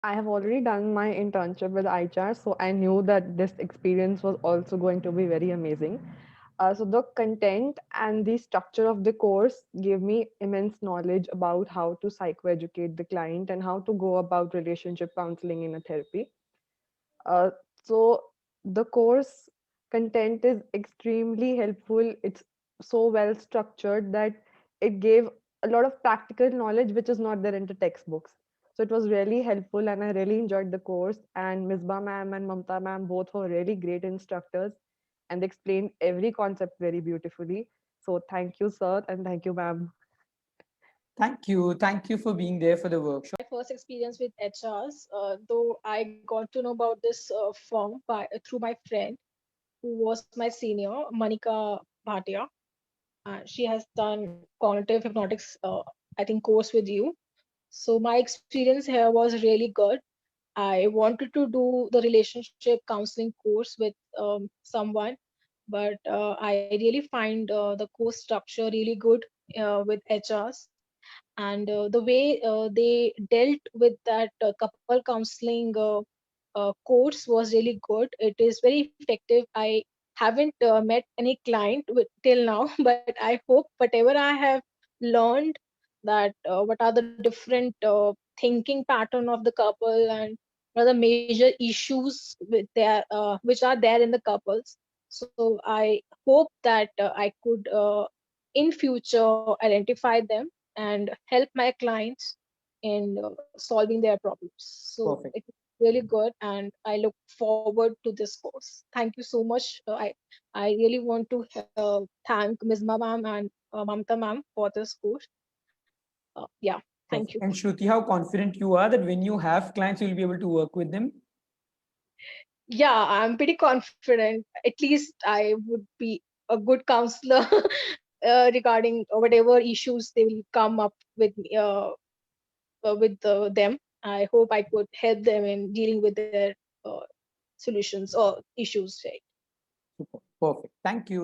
I have already done my internship with ICHARS, so I knew that this experience was also going to be very amazing. So the content and the structure of the course gave me immense knowledge about how to psychoeducate the client and how to go about relationship counseling in a therapy. Uh, so the course content is extremely helpful. It's so well structured that it gave a lot of practical knowledge which is not there in the textbooks. So it was really helpful and I really enjoyed the course. And Misbah ma'am and Mamta ma'am both were really great instructors and they explained every concept very beautifully. So thank you, sir, and thank you, ma'am. Thank you. Thank you for being there for the workshop. My first experience with HRs, though I got to know about this firm through my friend who was my senior, Manika Bhatia. She has done cognitive hypnotics, I think, course with you. So my experience here was really good. I wanted to do the relationship counseling course with someone, but I really find the course structure really good with HRs, and the way they dealt with that couple counseling course was really good. It is very effective. I haven't met any client till now, but I hope whatever I have learned, that what are the different thinking pattern of the couple, and what are the major issues with their which are there in the couples. So I hope that I could in future identify them and help my clients in solving their problems. So Perfect. it was really good, and I look forward to this course. Thank you so much. I really want to thank Ms. Ma'am and Mamta ma'am for this course. Yeah, thank you. Perfect. And Shruti, how confident you are that when you have clients, you'll be able to work with them? Yeah, I'm pretty confident. At least I would be a good counselor regarding whatever issues they will come up with me, with them. I hope I could help them in dealing with their solutions or issues. Right. Super. Perfect. Thank you.